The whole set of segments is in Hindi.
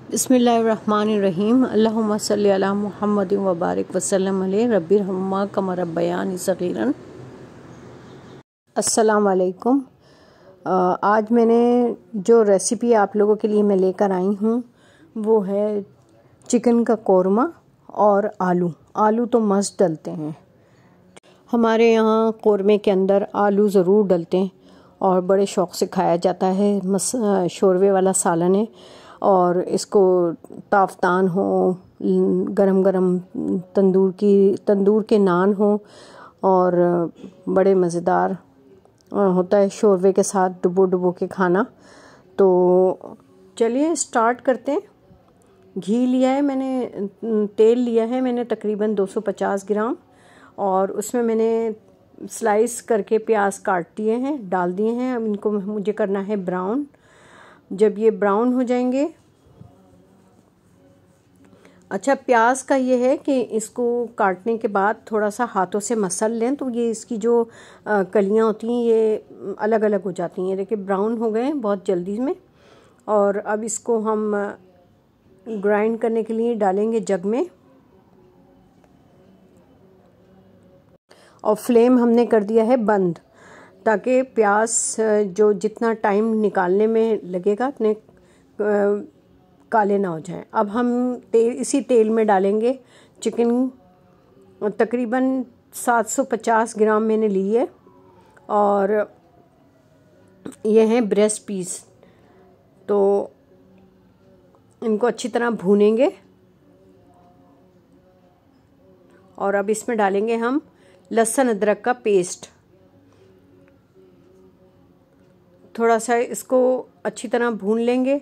बिस्मिल्लाहिर्रहमानिर्रहीम। अल्लाहुम्मा सल्ली अला मुहम्मद व बारिक वसल्लम अलैहि रब्बिरहम्मा कमा रब्बयानी सगीरन। अस्सलाम वालेकुम। आज मैंने जो रेसिपी आप लोगों के लिए मैं लेकर आई हूँ वो है चिकन का कौरमा और आलू तो मस्त डलते हैं। हमारे यहाँ कौरमे के अंदर आलू ज़रूर डलते हैं और बड़े शौक़ से खाया जाता है। शोरवे वाला सालन है और इसको ताफ़तान हो, गरम गरम तंदूर के नान हो और बड़े मज़ेदार होता है शोरवे के साथ डुबो के खाना। तो चलिए स्टार्ट करते हैं। घी लिया है मैंने, तेल लिया है मैंने तकरीबन 250 ग्राम और उसमें मैंने स्लाइस करके प्याज काट दिए हैं, डाल दिए हैं। अब इनको मुझे करना है ब्राउन। जब ये ब्राउन हो जाएंगे, अच्छा प्याज का ये है कि इसको काटने के बाद थोड़ा सा हाथों से मसल लें तो ये इसकी जो कलियां होती हैं ये अलग अलग हो जाती हैं। देखिए ब्राउन हो गए बहुत जल्दी में। और अब इसको हम ग्राइंड करने के लिए डालेंगे जग में और फ्लेम हमने कर दिया है बंद ताकि प्याज जो जितना टाइम निकालने में लगेगा उतने काले ना हो जाएं। अब हम इसी तेल में डालेंगे चिकन। तकरीबन 750 ग्राम मैंने ली है और ये हैं ब्रेस्ट पीस। तो इनको अच्छी तरह भूनेंगे और अब इसमें डालेंगे हम लहसुन अदरक का पेस्ट। थोड़ा सा इसको अच्छी तरह भून लेंगे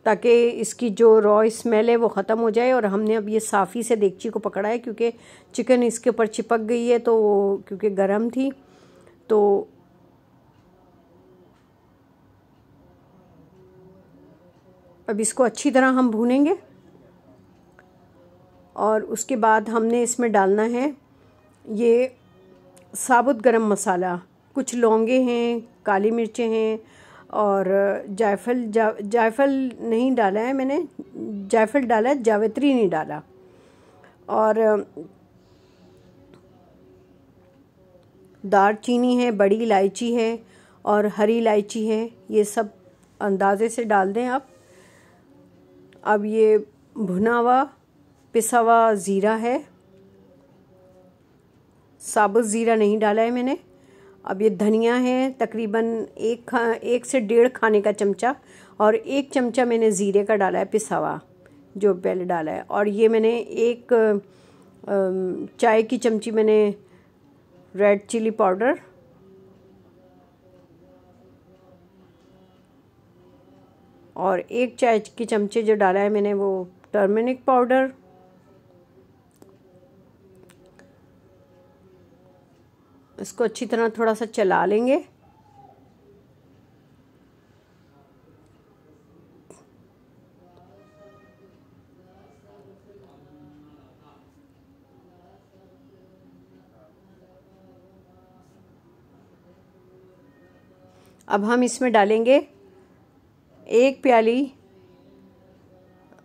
ताकि इसकी जो रॉ स्मेल है वो ख़त्म हो जाए। और हमने अब ये साफ़ी से देगची को पकड़ा है क्योंकि चिकन इसके ऊपर चिपक गई है, तो क्योंकि गरम थी। तो अब इसको अच्छी तरह हम भूनेंगे और उसके बाद हमने इसमें डालना है ये साबुत गरम मसाला। कुछ लौंगे हैं, काली मिर्चें हैं और जायफल नहीं डाला है मैंने, जायफल डाला है, जावित्री नहीं डाला। और दालचीनी है, बड़ी इलायची है और हरी इलायची है। ये सब अंदाज़े से डाल दें आप। अब ये भुना हुआ पिसा हुआ ज़ीरा है, साबुत ज़ीरा नहीं डाला है मैंने। अब ये धनिया है तकरीबन 1 से 1.5 खाने का चमचा और 1 चमचा मैंने ज़ीरे का डाला है पिसा हुआ जो पहले डाला है। और ये मैंने 1 चाय की चमची मैंने रेड चिली पाउडर और 1 चाय की चमचे जो डाला है मैंने वो टर्मरिक पाउडर। इसको अच्छी तरह थोड़ा सा चला लेंगे। अब हम इसमें डालेंगे 1 प्याली।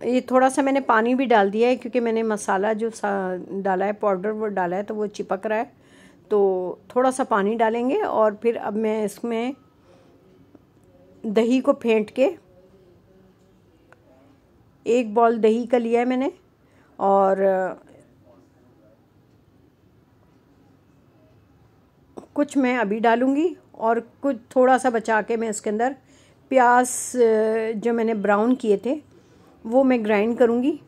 ये थोड़ा सा मैंने पानी भी डाल दिया है क्योंकि मैंने मसाला जो डाला है पाउडर वो डाला है तो वो चिपक रहा है, तो थोड़ा सा पानी डालेंगे। और फिर अब मैं इसमें दही को फेंट के 1 बॉल दही का लिया है मैंने और कुछ मैं अभी डालूँगी और कुछ थोड़ा सा बचा के मैं इसके अंदर प्याज जो मैंने ब्राउन किए थे वो मैं ग्राइंड करूँगी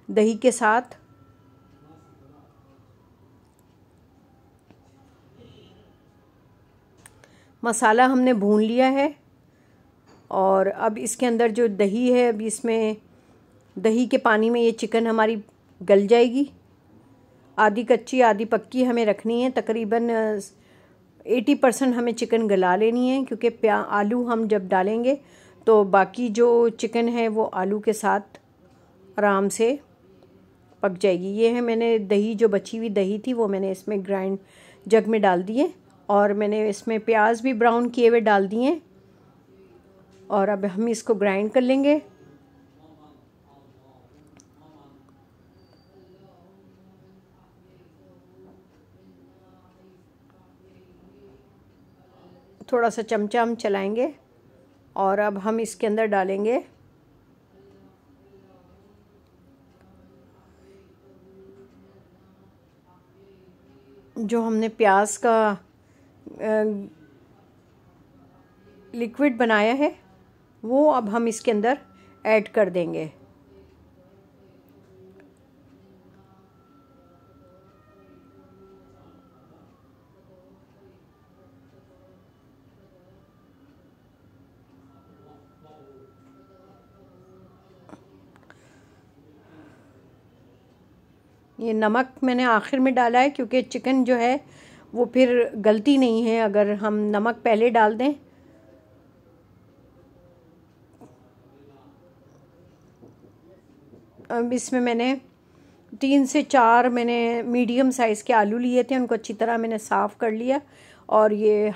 दही के साथ। मसाला हमने भून लिया है और अब इसके अंदर जो दही है, अब इसमें दही के पानी में ये चिकन हमारी गल जाएगी। आधी कच्ची आधी पक्की हमें रखनी है। तकरीबन 80% हमें चिकन गला लेनी है क्योंकि आलू हम जब डालेंगे तो बाकी जो चिकन है वो आलू के साथ आराम से पक जाएगी। ये है मैंने दही, जो बची हुई दही थी वो मैंने इसमें ग्राइंड जग में डाल दी है और मैंने इसमें प्याज भी ब्राउन किए हुए डाल दिए और अब हम इसको ग्राइंड कर लेंगे। थोड़ा सा चमचा हम चलाएंगे और अब हम इसके अंदर डालेंगे जो हमने प्याज का लिक्विड बनाया है, वो अब हम इसके अंदर ऐड कर देंगे। ये नमक मैंने आखिर में डाला है क्योंकि चिकन जो है वो फिर गलती नहीं है अगर हम नमक पहले डाल दें। अब इसमें मैंने 3 से 4 मैंने मीडियम साइज़ के आलू लिए थे, उनको अच्छी तरह मैंने साफ़ कर लिया और ये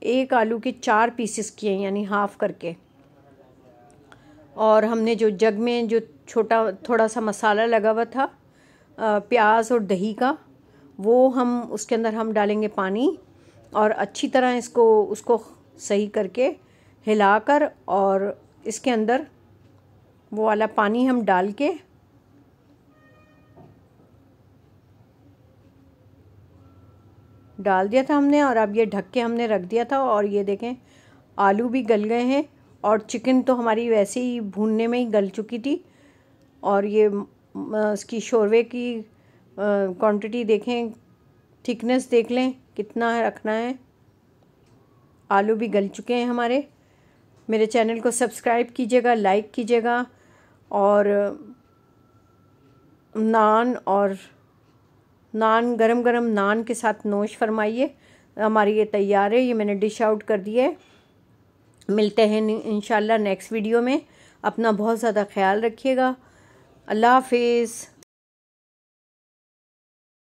एक आलू के 4 पीसेस किए, यानी हाफ़ करके। और हमने जो जग में जो थोड़ा सा मसाला लगा हुआ था प्याज और दही का, वो हम उसके अंदर हम डालेंगे पानी और अच्छी तरह उसको सही करके हिलाकर, और इसके अंदर वो वाला पानी हम डाल के डाल दिया था हमने, और अब ये ढक के हमने रख दिया था। और ये देखें आलू भी गल गए हैं और चिकन तो हमारी वैसे ही भूनने में ही गल चुकी थी। और ये इसकी शोरवे की क्वांटिटी देखें, थिकनेस देख लें कितना रखना है। आलू भी गल चुके हैं हमारे। मेरे चैनल को सब्सक्राइब कीजिएगा, लाइक कीजिएगा और नान गरम गरम नान के साथ नोश फरमाइए। हमारी ये तैयार है, ये मैंने डिश आउट कर दी है। मिलते हैं इंशाल्लाह नेक्स्ट वीडियो में। अपना बहुत ज़्यादा ख्याल रखिएगा। अल्लाह हाफिज़।